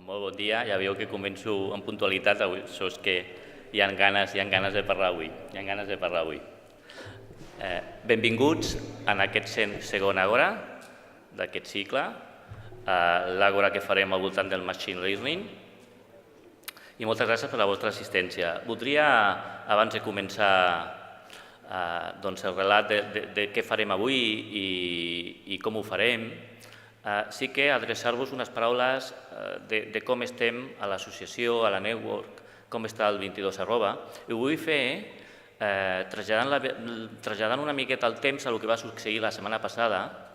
Molt bon dia, ja veieu que començo amb puntualitat avui, això és que hi ha ganes de parlar avui. Benvinguts en aquest segon Àgora d'aquest cicle, l'Àgora que farem al voltant del Machine Learning, i moltes gràcies per la vostra assistència. Voldria, abans de començar el relat de què farem avui i com ho farem, sí que adreçar-vos unes paraules de com estem a l'associació, a la network, com està el 22 @, i ho vull fer traslladant una miqueta el temps a el que va succeir la setmana passada,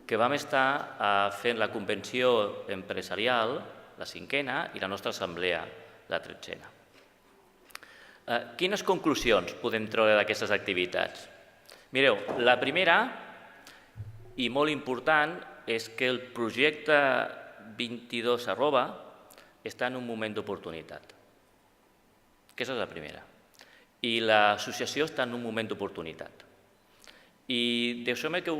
que vam estar fent la convenció empresarial, la 5ª, i la nostra assemblea, la 13ª. Quines conclusions podem treure d'aquestes activitats? Mireu, la primera, i molt important, és que el projecte 22 @ està en un moment d'oportunitat. Aquesta és la primera. I l'associació està en un moment d'oportunitat. I deixeu-me que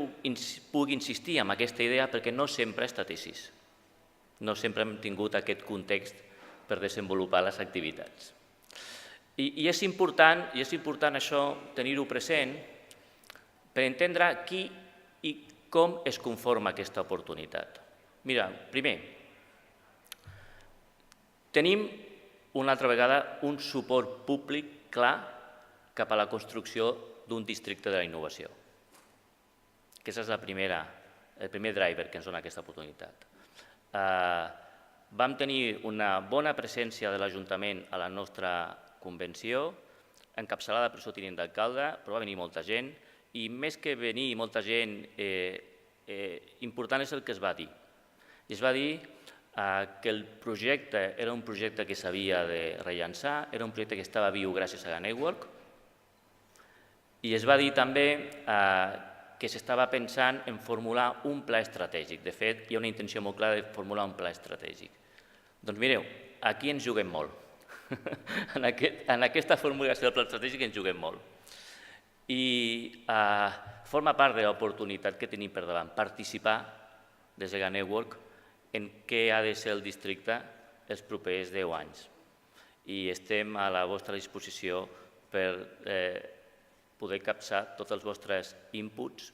pugui insistir en aquesta idea perquè no sempre ha estat així. No sempre hem tingut aquest context per desenvolupar les activitats. I és important això, tenir-ho present, per entendre qui i com es conforma aquesta oportunitat. Mira, primer, tenim una altra vegada un suport públic clar cap a la construcció d'un districte de la innovació. Aquest és el primer driver que ens dona aquesta oportunitat. Vam tenir una bona presència de l'Ajuntament a la nostra convenció, encapçalada pel seu tinent d'alcalde, però va venir molta gent, i més que venir molta gent, important és el que es va dir. Es va dir que el projecte era un projecte que s'havia de rellançar, era un projecte que estava viu gràcies a la network, i es va dir també que s'estava pensant en formular un pla estratègic. De fet, hi ha una intenció molt clara de formular un pla estratègic. Doncs mireu, aquí ens juguem molt. En aquesta formulació del pla estratègic ens juguem molt. I forma part de l'oportunitat que tenim per davant, participar des de la network en què ha de ser el districte els propers 10 anys. I estem a la vostra disposició per poder capçar tots els vostres inputs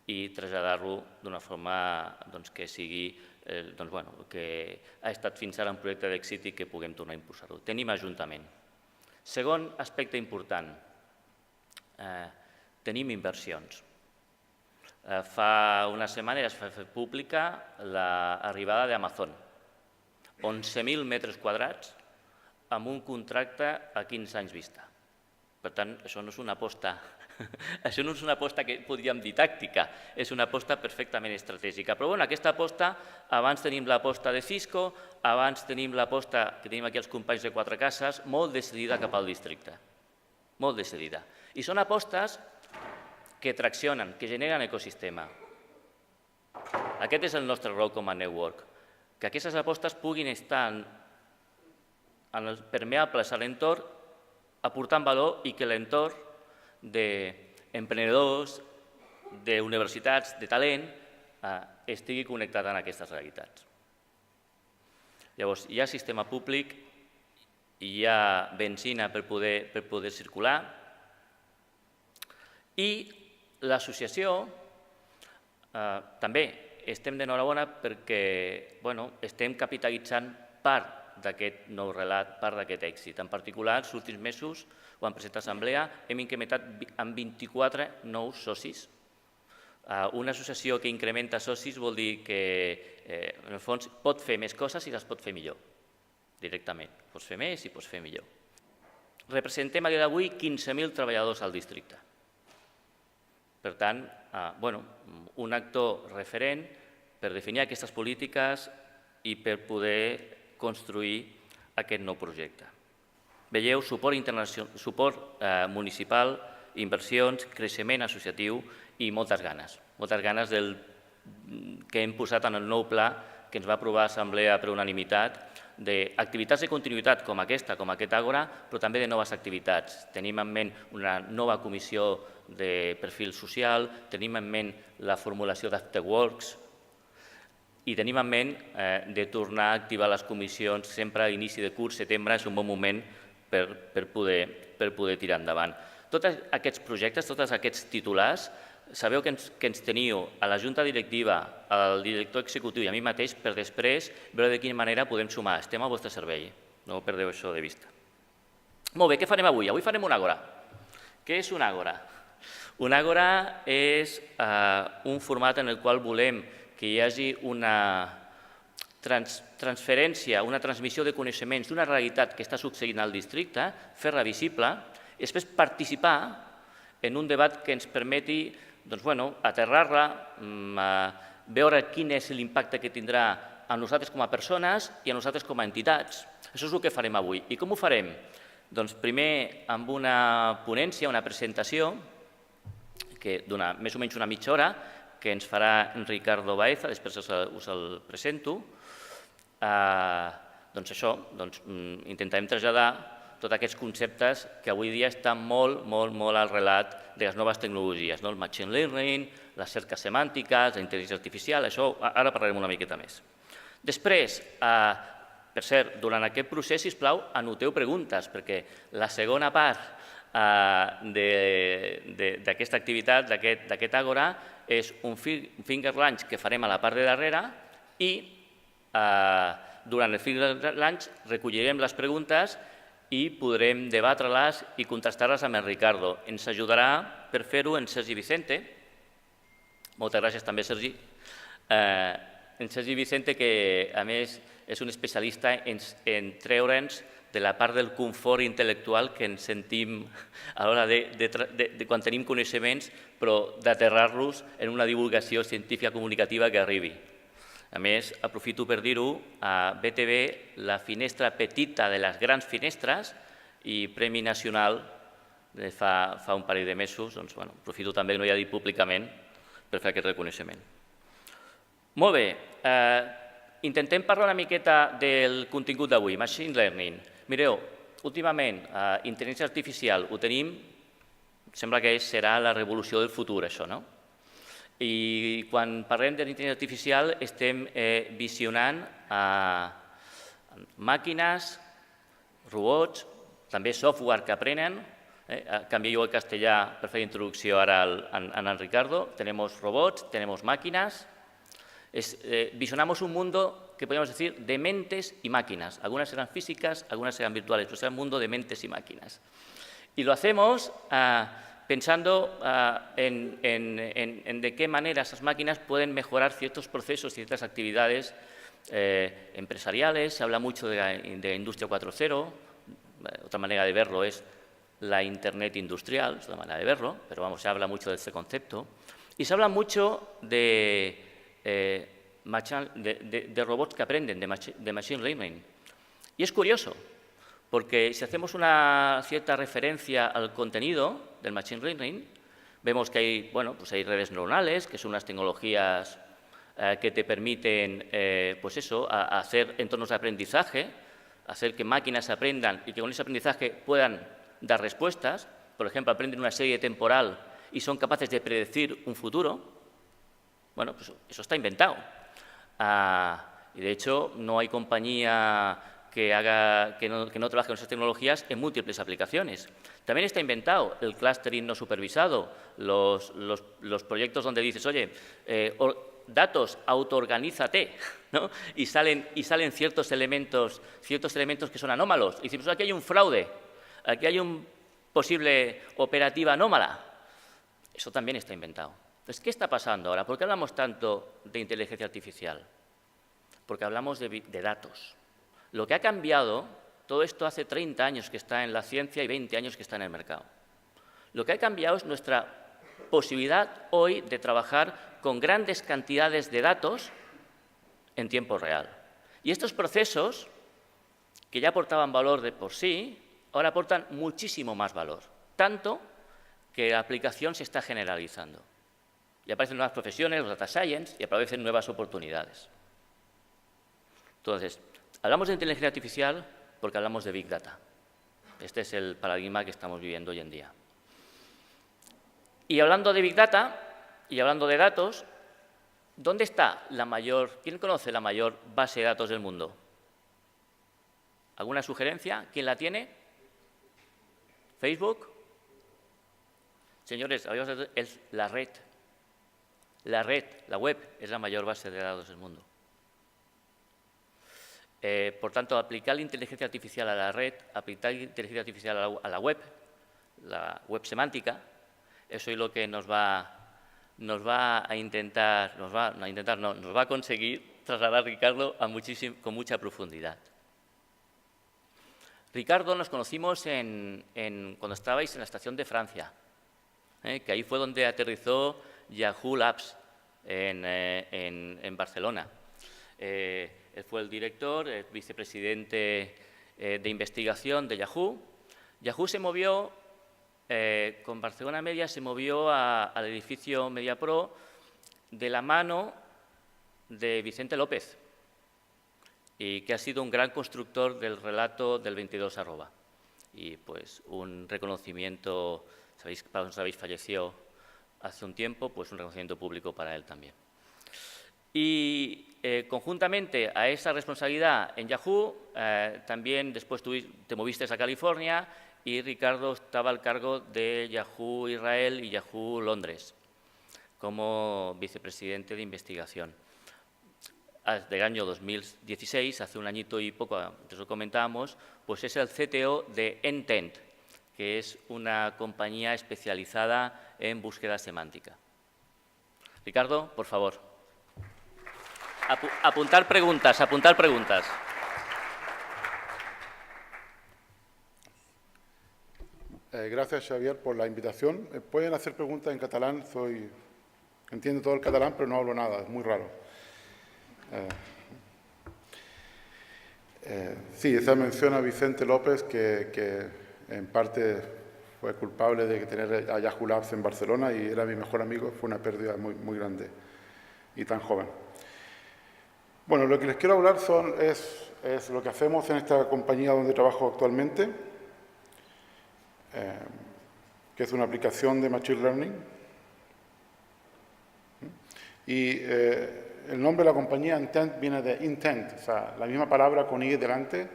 i traslladar-lo d'una forma que sigui que ha estat fins ara un projecte d'èxit i que puguem tornar a impulsar-lo. Tenim ajuntament. Segon aspecte important, tenim inversions. Fa unes setmanes es va fer pública l'arribada d'Amazon, 11.000 metres quadrats amb un contracte a 15 anys vista. Per tant, això no és una aposta que podríem dir tàctica, és una aposta perfectament estratègica. Però aquesta aposta, abans tenim l'aposta de Cisco, abans tenim l'aposta que tenim aquí els companys de Quatre Cases, molt decidida cap al districte, molt decidida. I són apostes que traccionen, que generen ecosistema. Aquest és el nostre rol com a network, que aquestes apostes puguin estar permeables a l'entorn, aportant valor i que l'entorn d'emprenedors, d'universitats, de talent, estigui connectat amb aquestes realitats. Llavors, hi ha sistema públic, hi ha benzina per poder circular i l'associació també estem d'enhorabona perquè estem capitalitzant part d'aquest nou relat, part d'aquest èxit. En particular, els últims mesos, ho hem presentat a l'assemblea, hem incrementat amb 24 nous socis. Una associació que incrementa socis vol dir que, en el fons, pot fer més coses i les pot fer millor, directament. Pots fer més i pots fer millor. Representem a dia d'avui 15.000 treballadors al districte. Per tant, un actor referent per definir aquestes polítiques i per poder construir aquest nou projecte. Veieu, suport municipal, inversions, creixement associatiu i moltes ganes que hem posat en el nou pla que ens va aprovar l'Assemblea per unanimitat d'activitats de continuïtat com aquesta, com aquest Àgora, però també de noves activitats. Tenim en ment una nova comissió de perfil social, tenim en ment la formulació d'afterworks, i tenim en ment de tornar a activar les comissions sempre a l'inici de curs, setembre, és un bon moment per poder tirar endavant. Tots aquests projectes, tots aquests titulars, sabeu que ens teniu a la Junta Directiva, al director executiu i a mi mateix per després veure de quina manera podem sumar. Estem al vostre servei, no perdeu això de vista. Molt bé, què farem avui? Avui farem un àgora. Què és un àgora? Un àgora és un format en el qual volem que hi hagi una transferència, una transmissió de coneixements d'una realitat que està succeint al districte, fer-la visible, i després participar en un debat que ens permeti aterrar-la, veure quin és l'impacte que tindrà a nosaltres com a persones i a nosaltres com a entitats. Això és el que farem avui. I com ho farem? Doncs primer amb una ponència, una presentació, que dura més o menys una mitja hora, que ens farà en Ricardo Baeza, després us el presento. Doncs això, intentarem traslladar tots aquests conceptes que avui dia estan molt al relat de les noves tecnologies, el machine learning, les cerques semàntiques, la intel·ligència artificial, això ara parlarem una miqueta més. Després, per cert, durant aquest procés, sisplau, anoteu preguntes, perquè la segona part d'aquesta activitat, d'aquest àgora, és un finger lunch que farem a la part de darrere i durant el finger lunch recollirem les preguntes i podrem debatre-les i contrastar-les amb el Ricardo. Ens ajudarà per fer-ho en Sergi Vicente. Moltes gràcies també, Sergi. En Sergi Vicente, que a més és un especialista en treure'ns de la part del confort intel·lectual que ens sentim a l'hora de quan tenim coneixements, però d'aterrar-los en una divulgació científica comunicativa que arribi. A més, aprofito per dir-ho, a BTV, la finestra petita de les grans finestres i Premi Nacional de fa un parell de mesos, doncs, aprofito també que no hi ha dit públicament per fer aquest reconeixement. Molt bé, intentem parlar una miqueta del contingut d'avui, Machine Learning. Mireu, últimament, intel·ligència artificial, ho tenim, sembla que serà la revolució del futur, això, no? I quan parlem de l'intel·ligència artificial estem visionant màquines, robots, també software que aprenen. Canvio el castellà per fer introducció ara en el Ricardo. Tenemos robots, tenemos máquinas. Visionamos un mundo que podríamos decir de mentes y máquinas. Algunas serán físicas, algunas serán virtuales, pero será un mundo de mentes y máquinas. Y lo hacemos pensando en de qué manera esas máquinas pueden mejorar ciertos procesos, ciertas actividades empresariales. Se habla mucho de la industria 4.0, otra manera de verlo es la Internet industrial, es otra manera de verlo, pero vamos, se habla mucho de este concepto. Y se habla mucho de robots que aprenden, de machine learning. Y es curioso, porque si hacemos una cierta referencia al contenido del machine learning, vemos que hay, hay redes neuronales, que son unas tecnologías que te permiten hacer entornos de aprendizaje, hacer que máquinas aprendan y que con ese aprendizaje puedan dar respuestas. Por ejemplo, aprenden una serie temporal y son capaces de predecir un futuro. Bueno, pues eso está inventado. Y de hecho, no hay compañía que no trabaje con esas tecnologías en múltiples aplicaciones. También está inventado el clustering no supervisado, los proyectos donde dices, oye, datos, autoorganízate, ¿no? y salen ciertos elementos que son anómalos. Y decimos, aquí hay un fraude, aquí hay un posible operativa anómala. Eso también está inventado. Entonces, ¿qué está pasando ahora? ¿Por qué hablamos tanto de inteligencia artificial? Porque hablamos de datos. Lo que ha cambiado, todo esto hace 30 años que está en la ciencia y 20 años que está en el mercado. Lo que ha cambiado es nuestra posibilidad hoy de trabajar con grandes cantidades de datos en tiempo real. Y estos procesos, que ya aportaban valor de por sí, ahora aportan muchísimo más valor, tanto que la aplicación se está generalizando. Y aparecen nuevas profesiones, los data science, y aparecen nuevas oportunidades. Entonces, hablamos de inteligencia artificial porque hablamos de Big Data. Este es el paradigma que estamos viviendo hoy en día. Y hablando de Big Data y hablando de datos, ¿Dónde está la mayor? ¿Quién conoce la mayor base de datos del mundo? ¿Alguna sugerencia? ¿Quién la tiene? ¿Facebook? Señores, es la red. La red, la web, es la mayor base de datos del mundo. Por tanto, aplicar la inteligencia artificial a la red, aplicar la inteligencia artificial a la web semántica, eso es lo que nos va a conseguir trasladar Ricardo con mucha profundidad. Ricardo, nos conocimos cuando estabais en la estación de Francia, que ahí fue donde aterrizó Yahoo Labs en Barcelona. Él fue el director, el vicepresidente de investigación de Yahoo. Yahoo se movió, con Barcelona Media, se movió al edificio MediaPro de la mano de Vicente López, y que ha sido un gran constructor del relato del 22@. Y pues un reconocimiento, sabéis, falleció hace un tiempo, pues un reconocimiento público para él también. Y conjuntamente a esa responsabilidad en Yahoo, también después te moviste a California y Ricardo estaba al cargo de Yahoo Israel y Yahoo Londres como vicepresidente de investigación. Desde el año 2016, hace un añito y poco, antes lo comentábamos, pues es el CTO de Intent, que es una compañía especializada en búsqueda semántica. Ricardo, por favor. Apuntar preguntas, apuntar preguntas. Gracias, Xavier, por la invitación. Pueden hacer preguntas en catalán. Entiendo todo el catalán, pero no hablo nada. Es muy raro. Sí, esa mención a Vicente López, que en parte fue culpable de tener a Yahoo Labs en Barcelona y era mi mejor amigo, fue una pérdida muy, muy grande y tan joven. Bueno, lo que les quiero hablar es lo que hacemos en esta compañía donde trabajo actualmente, que es una aplicación de Machine Learning. Y el nombre de la compañía, Intent, viene de intent, o sea, la misma palabra con I delante,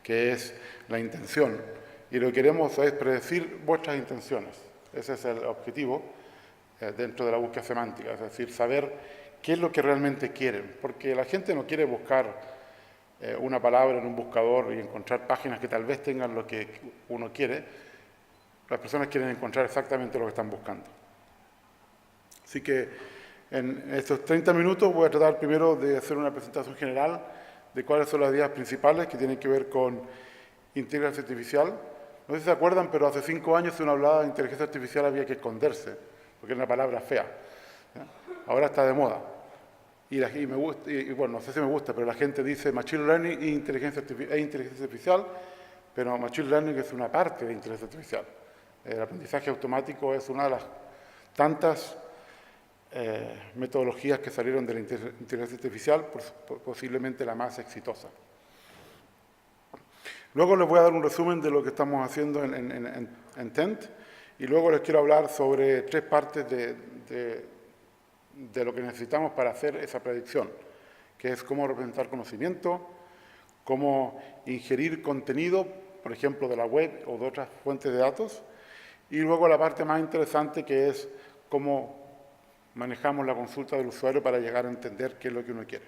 que es la intención. Y lo que queremos es predecir vuestras intenciones. Ese es el objetivo dentro de la búsqueda semántica, es decir, saber qué es lo que realmente quieren. Porque la gente no quiere buscar una palabra en un buscador y encontrar páginas que tal vez tengan lo que uno quiere. Las personas quieren encontrar exactamente lo que están buscando. Así que en estos 30 minutos voy a tratar primero de hacer una presentación general de cuáles son las ideas principales que tienen que ver con inteligencia artificial. No sé si se acuerdan, pero hace 5 años si uno hablaba de inteligencia artificial había que esconderse, porque era una palabra fea. Ahora está de moda. Y me gusta, y bueno, no sé si me gusta, pero la gente dice Machine Learning e inteligencia artificial, pero Machine Learning es una parte de inteligencia artificial. El aprendizaje automático es una de las tantas metodologías que salieron de la inteligencia artificial, posiblemente la más exitosa. Luego les voy a dar un resumen de lo que estamos haciendo en Intent y luego les quiero hablar sobre 3 partes de lo que necesitamos para hacer esa predicción, que es cómo representar conocimiento, cómo ingerir contenido, por ejemplo, de la web o de otras fuentes de datos, y luego la parte más interesante que es cómo manejamos la consulta del usuario para llegar a entender qué es lo que uno quiere.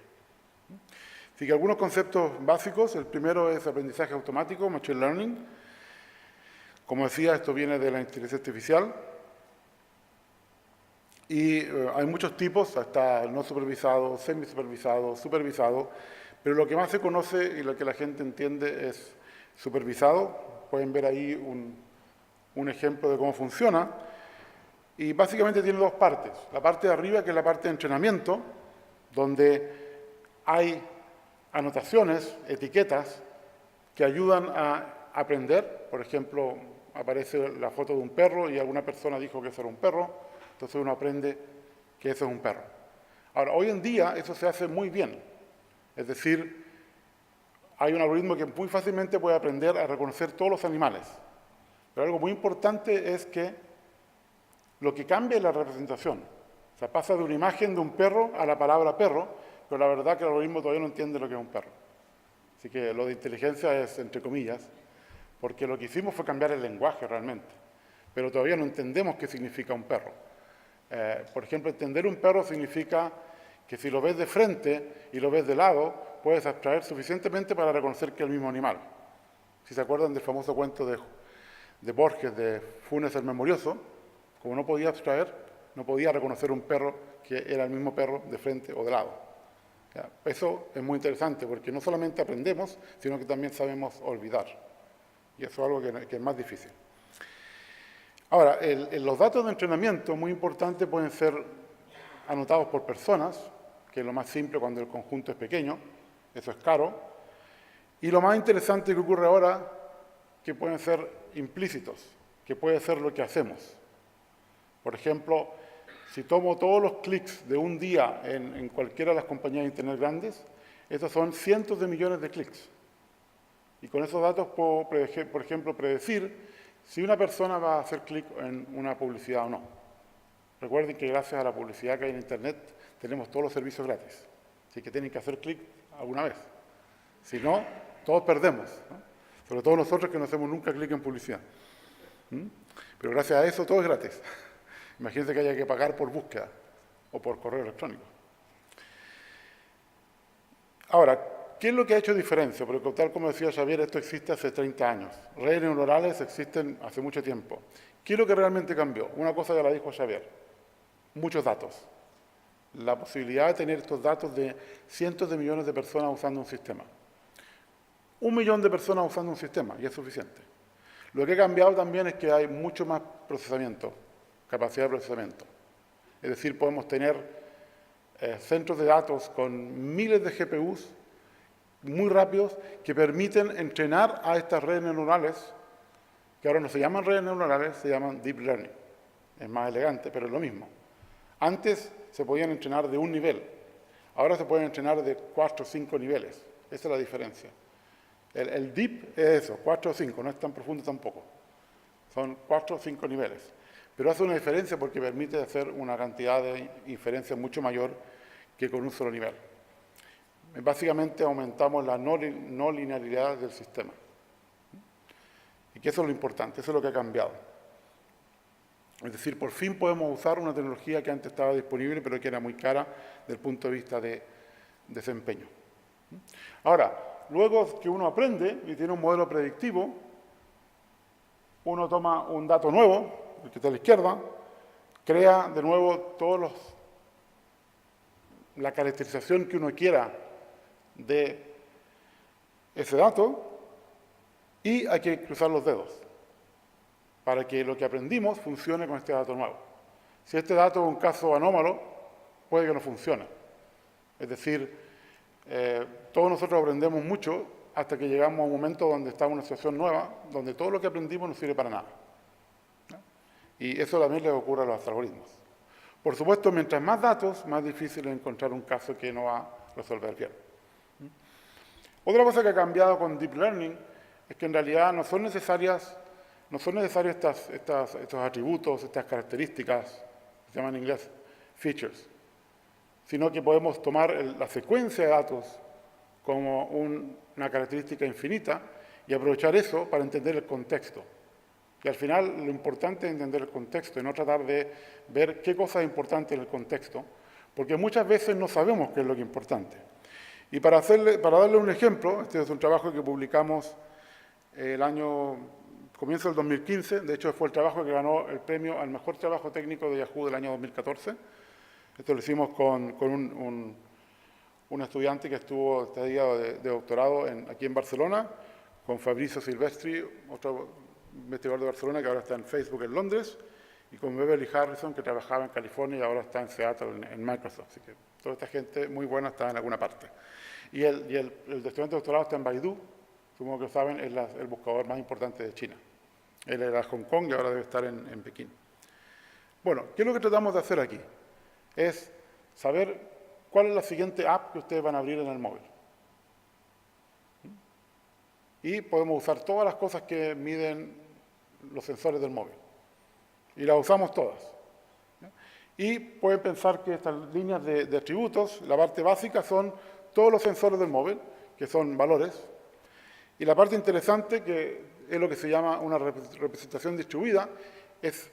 Así que algunos conceptos básicos. El primero es aprendizaje automático, Machine Learning. Como decía, esto viene de la inteligencia artificial. Y hay muchos tipos, hasta no supervisado, semisupervisado, supervisado, pero lo que más se conoce y lo que la gente entiende es supervisado. Pueden ver ahí un ejemplo de cómo funciona. Y básicamente tiene 2 partes. La parte de arriba, que es la parte de entrenamiento, donde hay anotaciones, etiquetas, que ayudan a aprender. Por ejemplo, aparece la foto de un perro y alguna persona dijo que eso era un perro, entonces uno aprende que eso es un perro. Ahora, hoy en día eso se hace muy bien. Es decir, hay un algoritmo que muy fácilmente puede aprender a reconocer todos los animales. Pero algo muy importante es que lo que cambia es la representación. O sea, pasa de una imagen de un perro a la palabra perro, pero la verdad que el algoritmo todavía no entiende lo que es un perro. Así que lo de inteligencia es entre comillas, porque lo que hicimos fue cambiar el lenguaje realmente, pero todavía no entendemos qué significa un perro. Por ejemplo, entender un perro significa que si lo ves de frente y lo ves de lado, puedes abstraer suficientemente para reconocer que es el mismo animal. Si se acuerdan del famoso cuento de Borges, de Funes el Memorioso, como no podía abstraer, no podía reconocer un perro que era el mismo perro de frente o de lado. Eso es muy interesante porque no solamente aprendemos, sino que también sabemos olvidar. Y eso es algo que es más difícil. Ahora, los datos de entrenamiento, muy importantes, pueden ser anotados por personas, que es lo más simple cuando el conjunto es pequeño, eso es caro. Y lo más interesante que ocurre ahora, que pueden ser implícitos, que puede ser lo que hacemos. Por ejemplo, si tomo todos los clics de un día en cualquiera de las compañías de Internet grandes, esos son cientos de millones de clics. Y con esos datos puedo, por ejemplo, predecir si una persona va a hacer clic en una publicidad o no. Recuerden que gracias a la publicidad que hay en Internet tenemos todos los servicios gratis. Así que tienen que hacer clic alguna vez. Si no, todos perdemos, ¿no? Sobre todo nosotros que no hacemos nunca clic en publicidad. Pero gracias a eso todo es gratis. Imagínense que haya que pagar por búsqueda o por correo electrónico. Ahora, ¿qué es lo que ha hecho diferencia? Porque tal como decía Xavier, esto existe hace 30 años. Redes neuronales existen hace mucho tiempo. ¿Qué es lo que realmente cambió? Una cosa que la dijo Xavier. Muchos datos. La posibilidad de tener estos datos de cientos de millones de personas usando un sistema. 1 millón de personas usando un sistema, y es suficiente. Lo que ha cambiado también es que hay mucho más procesamiento, capacidad de procesamiento. Es decir, podemos tener centros de datos con miles de GPUs muy rápidos que permiten entrenar a estas redes neuronales, que ahora no se llaman redes neuronales, se llaman deep learning. Es más elegante, pero es lo mismo. Antes se podían entrenar de un nivel, ahora se pueden entrenar de 4 o 5 niveles. Esa es la diferencia. El deep es eso, 4 o 5, no es tan profundo tampoco. Son 4 o 5 niveles. Pero hace una diferencia porque permite hacer una cantidad de inferencias mucho mayor que con un solo nivel. Básicamente aumentamos la no linealidad del sistema. Y que eso es lo importante, eso es lo que ha cambiado. Es decir, por fin podemos usar una tecnología que antes estaba disponible, pero que era muy cara desde el punto de vista de desempeño. Ahora, luego que uno aprende y tiene un modelo predictivo, uno toma un dato nuevo, el que está a la izquierda, crea de nuevo la caracterización que uno quiera de ese dato y hay que cruzar los dedos para que lo que aprendimos funcione con este dato nuevo. Si este dato es un caso anómalo, puede que no funcione. Es decir, todos nosotros aprendemos mucho hasta que llegamos a un momento donde está una situación nueva, donde todo lo que aprendimos no sirve para nada. ¿No? Y eso también le ocurre a los algoritmos. Por supuesto, mientras más datos, más difícil es encontrar un caso que no va a resolver bien. Otra cosa que ha cambiado con Deep Learning es que en realidad no son necesarios estos atributos, estas características, se llaman en inglés features, sino que podemos tomar la secuencia de datos como una característica infinita y aprovechar eso para entender el contexto. Y al final lo importante es entender el contexto y no tratar de ver qué cosa es importante en el contexto, porque muchas veces no sabemos qué es lo que es importante. Y para darle un ejemplo, este es un trabajo que publicamos comienzo del 2015, de hecho fue el trabajo que ganó el premio al mejor trabajo técnico de Yahoo del año 2014. Esto lo hicimos con un estudiante que estuvo este día de doctorado aquí en Barcelona, con Fabrizio Silvestri, otro investigador de Barcelona que ahora está en Facebook en Londres, y con Beverly Harrison, que trabajaba en California y ahora está en Seattle, en Microsoft. Así que toda esta gente muy buena está en alguna parte. Y el estudiante de doctorado está en Baidu, supongo que lo saben, es el buscador más importante de China. Él era de Hong Kong y ahora debe estar en Pekín. Bueno, ¿qué es lo que tratamos de hacer aquí? Es saber cuál es la siguiente app que ustedes van a abrir en el móvil. Y podemos usar todas las cosas que miden los sensores del móvil. Y las usamos todas. Y pueden pensar que estas líneas de atributos, la parte básica son todos los sensores del móvil, que son valores, y la parte interesante, que es lo que se llama una representación distribuida, es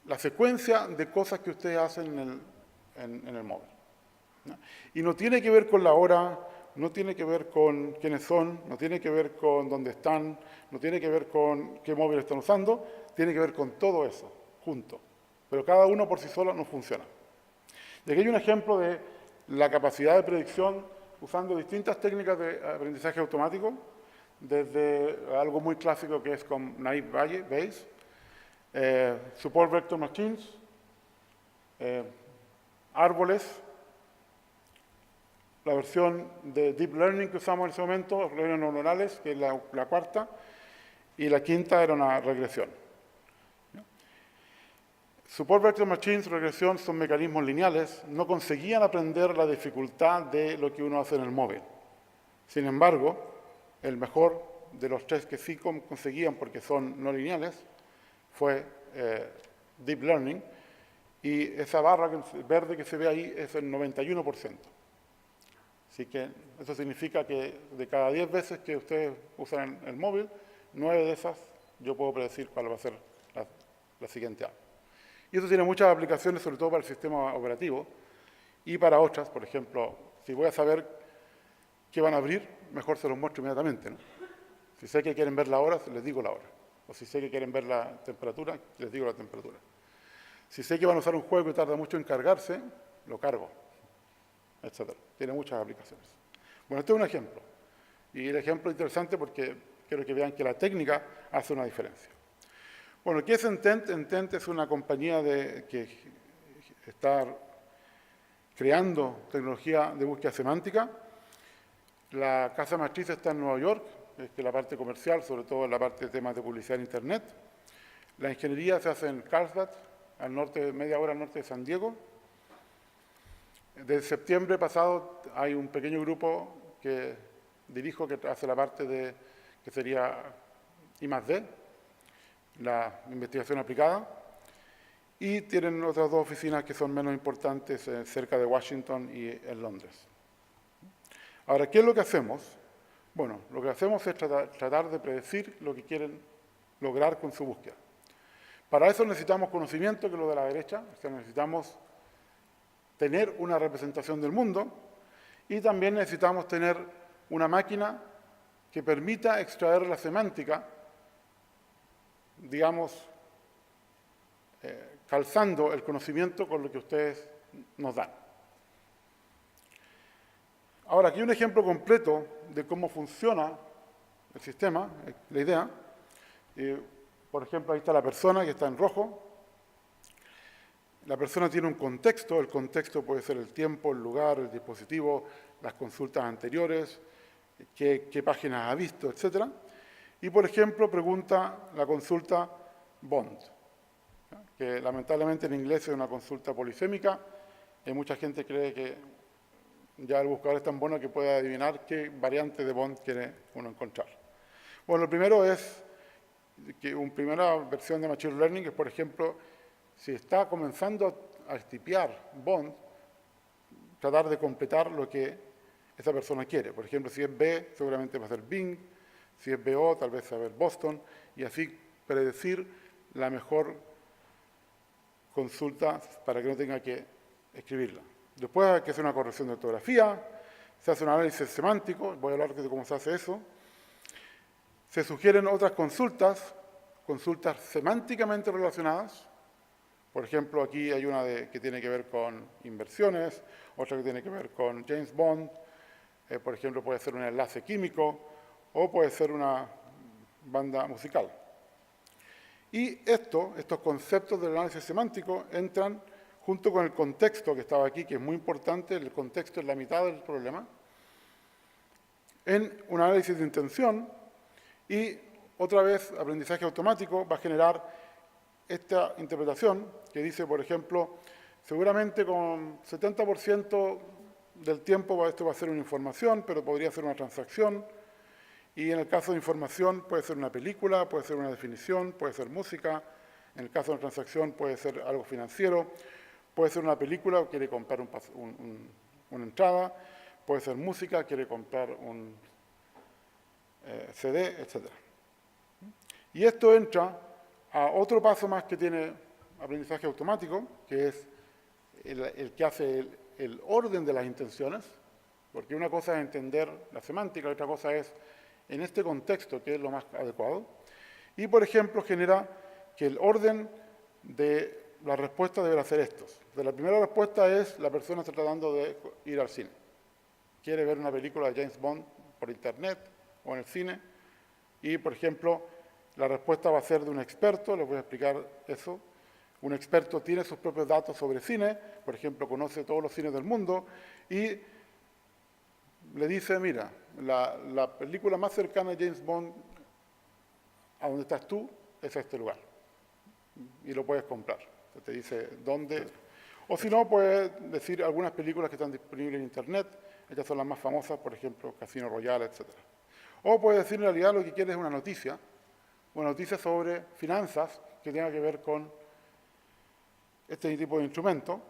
la secuencia de cosas que ustedes hacen en el móvil, ¿no? Y no tiene que ver con la hora, no tiene que ver con quiénes son, no tiene que ver con dónde están, no tiene que ver con qué móvil están usando, tiene que ver con todo eso, junto. Pero cada uno por sí solo no funciona. Y aquí hay un ejemplo de la capacidad de predicción usando distintas técnicas de aprendizaje automático, desde algo muy clásico que es con Naive Bayes, Support Vector Machines, árboles, la versión de Deep Learning que usamos en ese momento, redes neuronales, que es la cuarta, y la quinta era una regresión. Support Vector Machines, regresión, son mecanismos lineales, no conseguían aprender la dificultad de lo que uno hace en el móvil. Sin embargo, el mejor de los tres que sí conseguían, porque son no lineales, fue Deep Learning, y esa barra verde que se ve ahí es el 91%. Así que eso significa que de cada 10 veces que ustedes usan el móvil, 9 de esas yo puedo predecir cuál va a ser la siguiente app. Y eso tiene muchas aplicaciones, sobre todo para el sistema operativo y para otras. Por ejemplo, si voy a saber qué van a abrir, mejor se los muestro inmediatamente, ¿no? Si sé que quieren ver la hora, les digo la hora. O si sé que quieren ver la temperatura, les digo la temperatura. Si sé que van a usar un juego que tarda mucho en cargarse, lo cargo, etc. Tiene muchas aplicaciones. Bueno, este es un ejemplo. Y el ejemplo es interesante porque quiero que vean que la técnica hace una diferencia. Bueno, ¿qué es Intent? Intent es una compañía que está creando tecnología de búsqueda semántica. La casa matriz está en Nueva York, es que la parte comercial, sobre todo en la parte de temas de publicidad en Internet. La ingeniería se hace en Carlsbad, al norte, media hora al norte de San Diego. Desde septiembre pasado hay un pequeño grupo que dirijo que hace la parte de, que sería I+D, la investigación aplicada, y tienen otras dos oficinas que son menos importantes cerca de Washington y en Londres. Ahora, ¿qué es lo que hacemos? Bueno, lo que hacemos es tratar de predecir lo que quieren lograr con su búsqueda. Para eso necesitamos conocimiento, que es lo de la derecha, o sea, necesitamos tener una representación del mundo y también necesitamos tener una máquina que permita extraer la semántica, digamos, calzando el conocimiento con lo que ustedes nos dan. Ahora, aquí un ejemplo completo de cómo funciona el sistema, la idea. Por ejemplo, ahí está la persona que está en rojo. La persona tiene un contexto, el contexto puede ser el tiempo, el lugar, el dispositivo, las consultas anteriores, qué páginas ha visto, etc. Y, por ejemplo, pregunta la consulta Bond, que lamentablemente en inglés es una consulta polisémica, y mucha gente cree que ya el buscador es tan bueno que puede adivinar qué variante de Bond quiere uno encontrar. Bueno, lo primero es que una primera versión de Machine Learning es, por ejemplo, si está comenzando a tipear Bond, tratar de completar lo que esa persona quiere. Por ejemplo, si es B, seguramente va a ser Bing, si es BO, tal vez va a ser Boston, y así predecir la mejor consulta para que no tenga que escribirla. Después hay que hacer una corrección de ortografía, se hace un análisis semántico, voy a hablar de cómo se hace eso. Se sugieren otras consultas semánticamente relacionadas. Por ejemplo, aquí hay una que tiene que ver con inversiones, otra que tiene que ver con James Bond, por ejemplo, puede ser un enlace químico o puede ser una banda musical. Y estos conceptos del análisis semántico entran junto con el contexto que estaba aquí, que es muy importante, el contexto es la mitad del problema, en un análisis de intención, y otra vez aprendizaje automático va a generar esta interpretación que dice, por ejemplo, seguramente con 70% del tiempo esto va a ser una información, pero podría ser una transacción, y en el caso de información puede ser una película, puede ser una definición, puede ser música, En el caso de una transacción puede ser algo financiero, puede ser una película, quiere comprar una entrada, puede ser música, quiere comprar un CD, etc. Y esto entra a otro paso más que tiene aprendizaje automático, que es el que hace el orden de las intenciones, porque una cosa es entender la semántica, otra cosa es en este contexto qué es lo más adecuado. Y, por ejemplo, genera que el orden de la respuesta deberá ser estos. La primera respuesta es la persona está tratando de ir al cine. Quiere ver una película de James Bond por internet o en el cine. Y, por ejemplo, la respuesta va a ser de un experto, les voy a explicar eso. Un experto tiene sus propios datos sobre cine, por ejemplo, conoce todos los cines del mundo y le dice, mira, la película más cercana a James Bond, a donde estás tú, es este lugar. Y lo puedes comprar. Te dice dónde. O si no, puedes decir algunas películas que están disponibles en Internet. Estas son las más famosas, por ejemplo, Casino Royale, etc. O puedes decir en realidad lo que quieres es una noticia sobre finanzas que tenga que ver con este tipo de instrumento.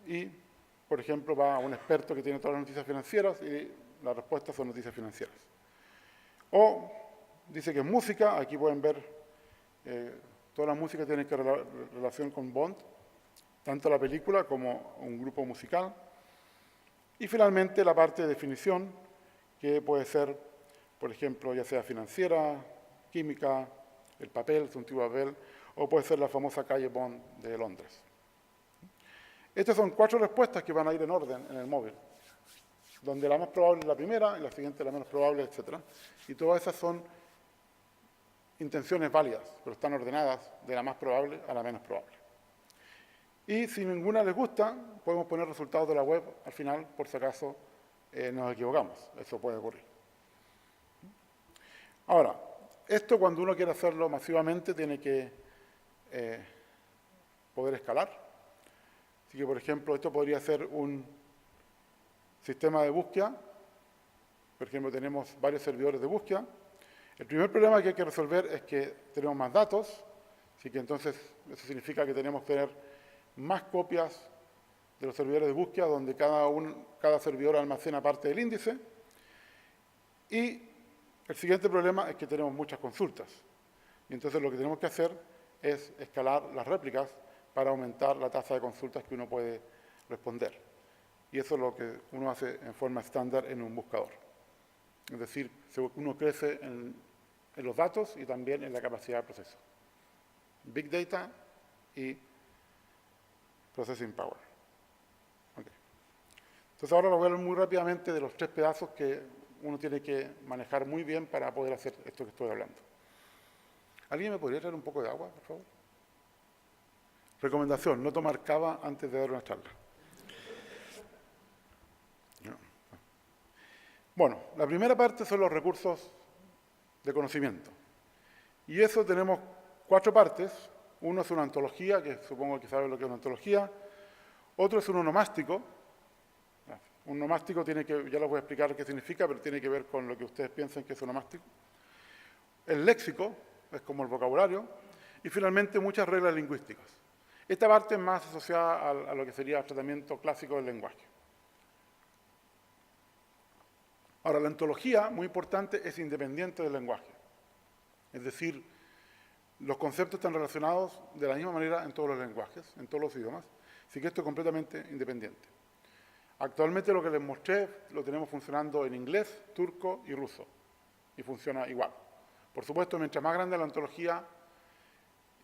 Y, por ejemplo, va a un experto que tiene todas las noticias financieras y las respuestas son noticias financieras. O dice que es música, aquí pueden ver toda la música tiene que relación con Bond, tanto la película como un grupo musical. Y finalmente la parte de definición, que puede ser, por ejemplo, ya sea financiera, química, el papel, su antiguo papel, o puede ser la famosa calle Bond de Londres. Estas son 4 respuestas que van a ir en orden en el móvil, donde la más probable es la primera, y la siguiente la menos probable, etc. Y todas esas son intenciones válidas, pero están ordenadas de la más probable a la menos probable. Y si ninguna les gusta, podemos poner resultados de la web al final, por si acaso nos equivocamos. Eso puede ocurrir. Ahora, esto cuando uno quiere hacerlo masivamente tiene que poder escalar. Así que, por ejemplo, esto podría ser un sistema de búsqueda. Por ejemplo, tenemos varios servidores de búsqueda. El primer problema que hay que resolver es que tenemos más datos, así que entonces eso significa que tenemos que tener más copias de los servidores de búsqueda, donde cada servidor almacena parte del índice. Y el siguiente problema es que tenemos muchas consultas. Y entonces lo que tenemos que hacer es escalar las réplicas para aumentar la tasa de consultas que uno puede responder. Y eso es lo que uno hace en forma estándar en un buscador. Es decir, uno crece en los datos y también en la capacidad de proceso. Big Data y Processing Power. Okay. Entonces ahora voy a hablar muy rápidamente de los 3 pedazos que uno tiene que manejar muy bien para poder hacer esto que estoy hablando. ¿Alguien me podría traer un poco de agua, por favor? Recomendación, no tomar cava antes de dar una charla. No. Bueno, la primera parte son los recursos de conocimiento. Y eso tenemos 4 partes. Uno es una ontología, que supongo que saben lo que es una ontología. Otro es un onomástico. Un onomástico tiene que, ya les voy a explicar qué significa, pero tiene que ver con lo que ustedes piensan que es onomástico. El léxico es como el vocabulario. Y finalmente muchas reglas lingüísticas. Esta parte es más asociada a lo que sería el tratamiento clásico del lenguaje. Ahora, la ontología, muy importante, es independiente del lenguaje. Es decir, los conceptos están relacionados de la misma manera en todos los lenguajes, en todos los idiomas, así que esto es completamente independiente. Actualmente lo que les mostré lo tenemos funcionando en inglés, turco y ruso, y funciona igual. Por supuesto, mientras más grande la ontología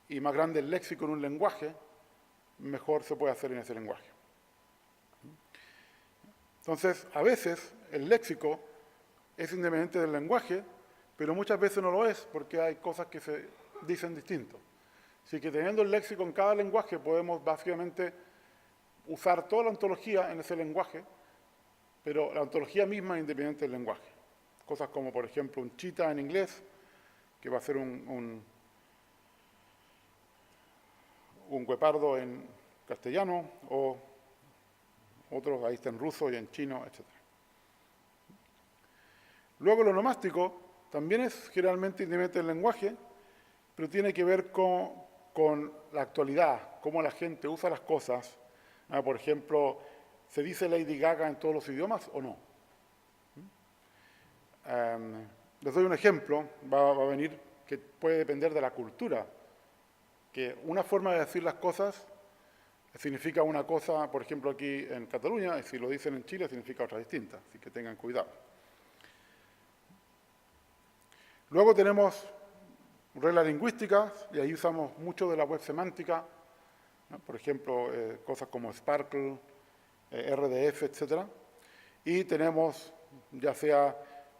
y más grande el léxico en un lenguaje, mejor se puede hacer en ese lenguaje. Entonces, a veces el léxico es independiente del lenguaje, pero muchas veces no lo es, porque hay cosas que se dicen distinto. Así que teniendo el léxico en cada lenguaje, podemos básicamente usar toda la ontología en ese lenguaje, pero la ontología misma es independiente del lenguaje. Cosas como, por ejemplo, un cheetah en inglés, que va a ser un guepardo en castellano, o otros, ahí está en ruso y en chino, etc. Luego lo onomástico también es generalmente independiente del lenguaje, pero tiene que ver con con la actualidad, cómo la gente usa las cosas. Por ejemplo, ¿se dice Lady Gaga en todos los idiomas o no? Les doy un ejemplo, va a venir, que puede depender de la cultura, que una forma de decir las cosas significa una cosa, por ejemplo, aquí en Cataluña, y si lo dicen en Chile significa otra distinta, así que tengan cuidado. Luego tenemos reglas lingüísticas, y ahí usamos mucho de la web semántica, ¿no? Por ejemplo, cosas como Sparkle, RDF, etc. Y tenemos ya sea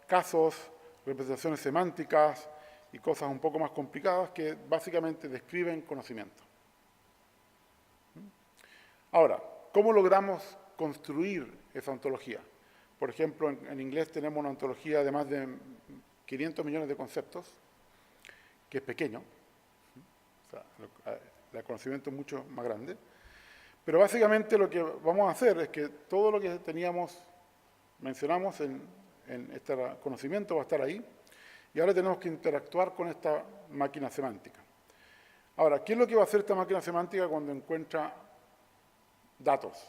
casos, representaciones semánticas y cosas un poco más complicadas que básicamente describen conocimiento. Ahora, ¿cómo logramos construir esa ontología? Por ejemplo, en inglés tenemos una ontología de más de 500 millones de conceptos, que es pequeño, o sea, el conocimiento es mucho más grande, pero básicamente lo que vamos a hacer es que todo lo que mencionamos en este conocimiento va a estar ahí, y ahora tenemos que interactuar con esta máquina semántica. Ahora, ¿qué es lo que va a hacer esta máquina semántica cuando encuentra datos?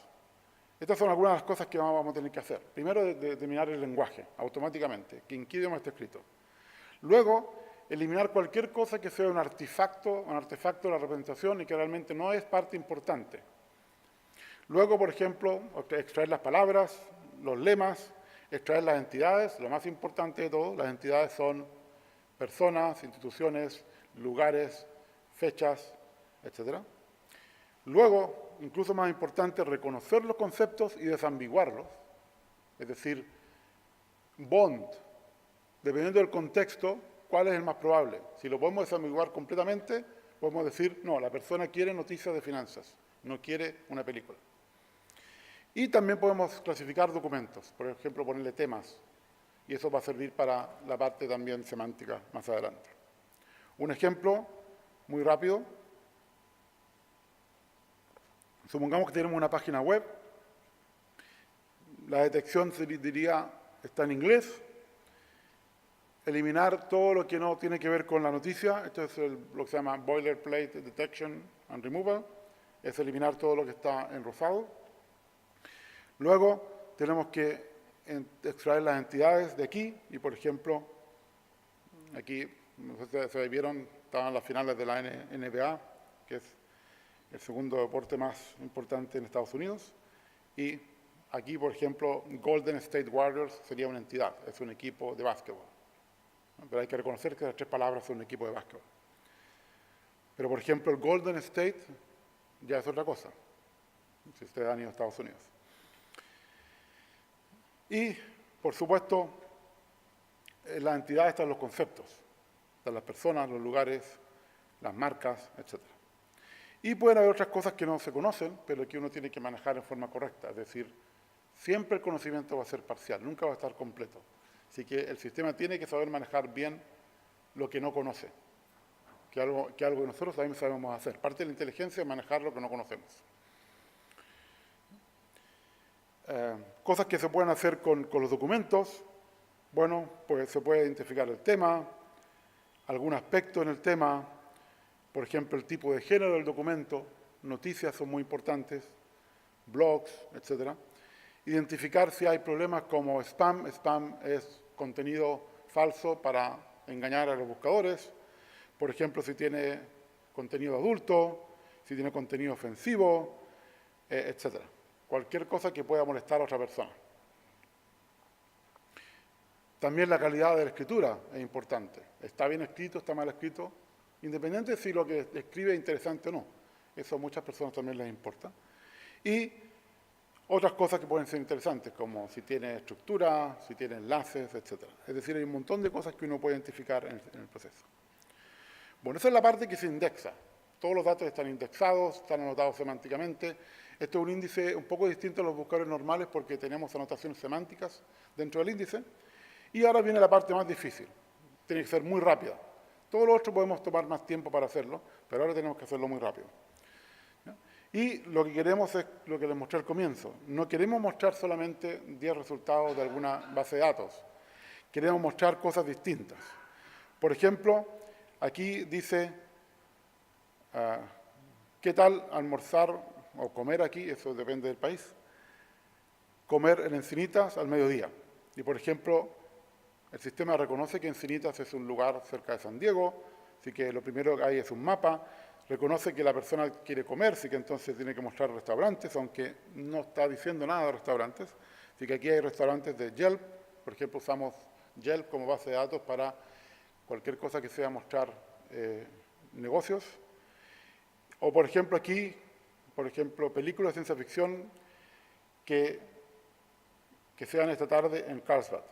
Estas son algunas de las cosas que vamos a tener que hacer. Primero, determinar el lenguaje, automáticamente, que en qué idioma está escrito. Luego, eliminar cualquier cosa que sea un artefacto de la representación y que realmente no es parte importante. Luego, por ejemplo, extraer las palabras, los lemas, extraer las entidades. Lo más importante de todo, las entidades son personas, instituciones, lugares, fechas, etc. Luego, incluso más importante, reconocer los conceptos y desambiguarlos. Es decir, bond, dependiendo del contexto, ¿cuál es el más probable? Si lo podemos desambiguar completamente, podemos decir, no, la persona quiere noticias de finanzas, no quiere una película. Y también podemos clasificar documentos, por ejemplo, ponerle temas, y eso va a servir para la parte también semántica más adelante. Un ejemplo muy rápido. Supongamos que tenemos una página web, la detección se diría está en inglés, eliminar todo lo que no tiene que ver con la noticia, esto es lo que se llama Boilerplate Detection and Removal, es eliminar todo lo que está en rosado. Luego tenemos que extraer las entidades de aquí, y por ejemplo, aquí, no sé si se vieron, estaban las finales de la NBA, que es el segundo deporte más importante en Estados Unidos, y aquí, por ejemplo, Golden State Warriors sería una entidad, es un equipo de básquetbol. Pero hay que reconocer que las tres palabras son un equipo de básquetbol. Pero, por ejemplo, el Golden State ya es otra cosa, si ustedes han ido a Estados Unidos. Y, por supuesto, en las entidades están los conceptos, están las personas, los lugares, las marcas, etc. Y pueden haber otras cosas que no se conocen, pero que uno tiene que manejar en forma correcta. Es decir, siempre el conocimiento va a ser parcial, nunca va a estar completo. Así que el sistema tiene que saber manejar bien lo que no conoce, que algo que nosotros también sabemos hacer. Parte de la inteligencia es manejar lo que no conocemos. Cosas que se pueden hacer con los documentos. Bueno, pues se puede identificar el tema, algún aspecto en el tema, por ejemplo, el tipo de género del documento, noticias son muy importantes, blogs, etc. Identificar si hay problemas como spam. Spam es contenido falso para engañar a los buscadores. Por ejemplo, si tiene contenido adulto, si tiene contenido ofensivo, etc. Cualquier cosa que pueda molestar a otra persona. También la calidad de la escritura es importante. ¿Está bien escrito? ¿Está mal escrito? Independiente de si lo que escribe es interesante o no. Eso a muchas personas también les importa. Y otras cosas que pueden ser interesantes, como si tiene estructura, si tiene enlaces, etc. Es decir, hay un montón de cosas que uno puede identificar en el proceso. Bueno, esa es la parte que se indexa. Todos los datos están indexados, están anotados semánticamente. Esto es un índice un poco distinto a los buscadores normales porque tenemos anotaciones semánticas dentro del índice. Y ahora viene la parte más difícil. Tiene que ser muy rápida. Todo lo otro podemos tomar más tiempo para hacerlo, pero ahora tenemos que hacerlo muy rápido. Y lo que queremos es lo que les mostré al comienzo. No queremos mostrar solamente 10 resultados de alguna base de datos. Queremos mostrar cosas distintas. Por ejemplo, aquí dice ¿Qué tal almorzar o comer aquí? Eso depende del país. Comer en Encinitas al mediodía. Y, por ejemplo, el sistema reconoce que Encinitas es un lugar cerca de San Diego, así que lo primero que hay es un mapa. Reconoce que la persona quiere comer, así que entonces tiene que mostrar restaurantes, aunque no está diciendo nada de restaurantes. Así que aquí hay restaurantes de Yelp. Por ejemplo, usamos Yelp como base de datos para cualquier cosa que sea mostrar negocios. O, por ejemplo, aquí, películas de ciencia ficción que sean esta tarde en Carlsbad.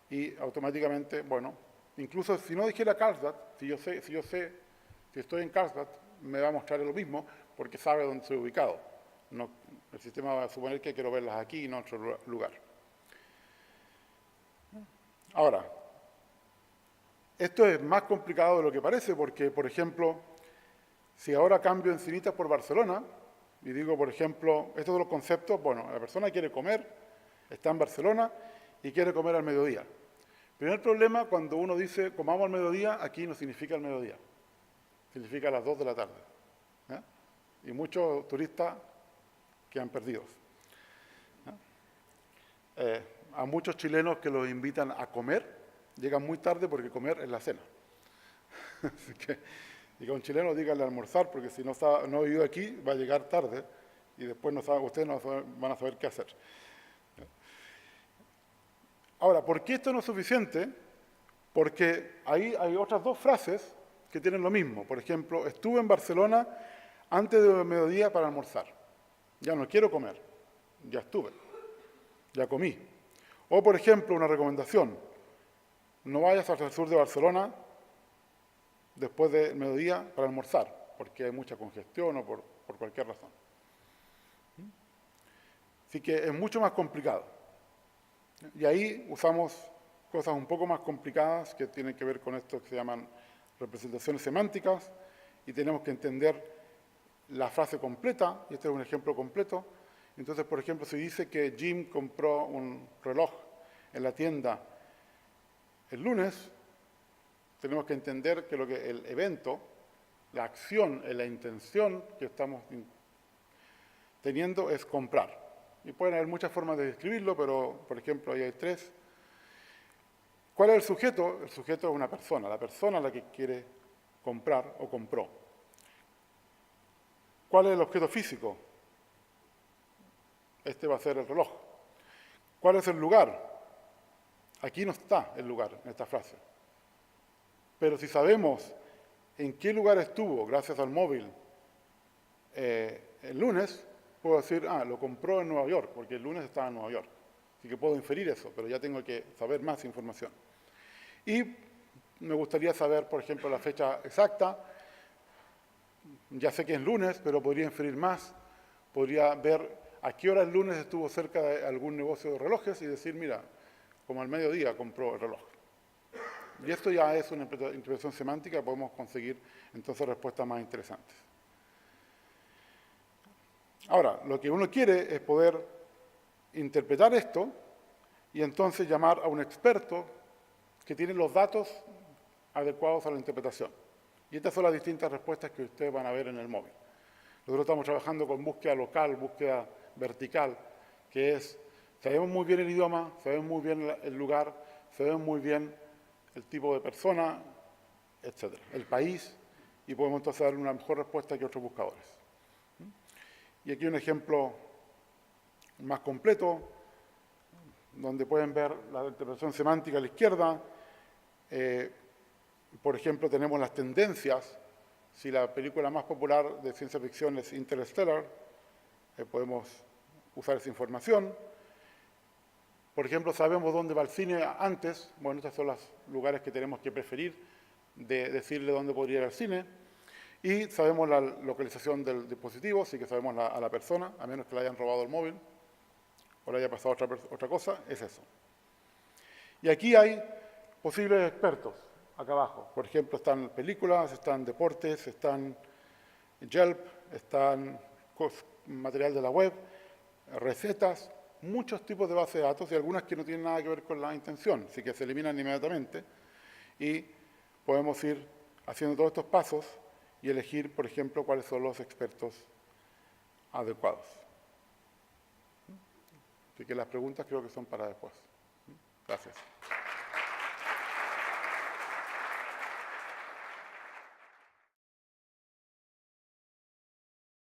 Y automáticamente, bueno, incluso si no dijera Carlsbad, si estoy en Carlsbad, me va a mostrar lo mismo porque sabe dónde estoy ubicado. No, el sistema va a suponer que quiero verlas aquí y no en otro lugar. Ahora, esto es más complicado de lo que parece porque, por ejemplo, si ahora cambio Encinitas por Barcelona y digo, por ejemplo, estos son los conceptos, bueno, la persona quiere comer, está en Barcelona y quiere comer al mediodía. El primer problema, cuando uno dice comamos al mediodía, aquí no significa al mediodía, significa a las 2 de la tarde. Y muchos turistas quedan perdidos. A muchos chilenos que los invitan a comer, llegan muy tarde porque comer es la cena. Así que, y a un chileno díganle almorzar, porque si no ha vivido aquí, va a llegar tarde y después ustedes no van a saber qué hacer. Ahora, ¿por qué esto no es suficiente? Porque ahí hay otras dos frases que tienen lo mismo. Por ejemplo, estuve en Barcelona antes del mediodía para almorzar. Ya no quiero comer, ya estuve, ya comí. O, por ejemplo, una recomendación, no vayas hacia el sur de Barcelona después del mediodía para almorzar, porque hay mucha congestión o por cualquier razón. Así que es mucho más complicado. Y ahí usamos cosas un poco más complicadas que tienen que ver con esto que se llaman representaciones semánticas, y tenemos que entender la frase completa, y este es un ejemplo completo. Entonces, por ejemplo, si dice que Jim compró un reloj en la tienda el lunes, tenemos que entender que el evento, la acción, la intención que estamos teniendo es comprar. Y pueden haber muchas formas de describirlo, pero, por ejemplo, ahí hay tres. ¿Cuál es el sujeto? El sujeto es una persona, la persona a la que quiere comprar o compró. ¿Cuál es el objeto físico? Este va a ser el reloj. ¿Cuál es el lugar? Aquí no está el lugar en esta frase. Pero si sabemos en qué lugar estuvo gracias al móvil el lunes, puedo decir, lo compró en Nueva York, porque el lunes estaba en Nueva York. Así que puedo inferir eso, pero ya tengo que saber más información. Y me gustaría saber, por ejemplo, la fecha exacta. Ya sé que es lunes, pero podría inferir más. Podría ver a qué hora el lunes estuvo cerca de algún negocio de relojes y decir, mira, como al mediodía compró el reloj. Y esto ya es una interpretación semántica, podemos conseguir entonces respuestas más interesantes. Ahora, lo que uno quiere es poder interpretar esto y entonces llamar a un experto que tiene los datos adecuados a la interpretación. Y estas son las distintas respuestas que ustedes van a ver en el móvil. Nosotros estamos trabajando con búsqueda local, búsqueda vertical, que es, sabemos muy bien el idioma, sabemos muy bien el lugar, sabemos muy bien el tipo de persona, etc., el país, y podemos entonces dar una mejor respuesta que otros buscadores. Y aquí un ejemplo más completo, donde pueden ver la interpretación semántica a la izquierda. Por ejemplo, tenemos las tendencias. Si la película más popular de ciencia ficción es Interstellar, podemos usar esa información. Por ejemplo, sabemos dónde va el cine antes. Bueno, estos son los lugares que tenemos que preferir de decirle dónde podría ir al cine. Y sabemos la localización del dispositivo, así que sabemos a la persona, a menos que le hayan robado el móvil o le haya pasado otra cosa, es eso. Y aquí hay posibles expertos, acá abajo. Por ejemplo, están películas, están deportes, están Yelp, están material de la web, recetas, muchos tipos de bases de datos y algunas que no tienen nada que ver con la intención, así que se eliminan inmediatamente y podemos ir haciendo todos estos pasos y elegir, por ejemplo, cuáles son los expertos adecuados. Así que las preguntas creo que son para después. Gracias.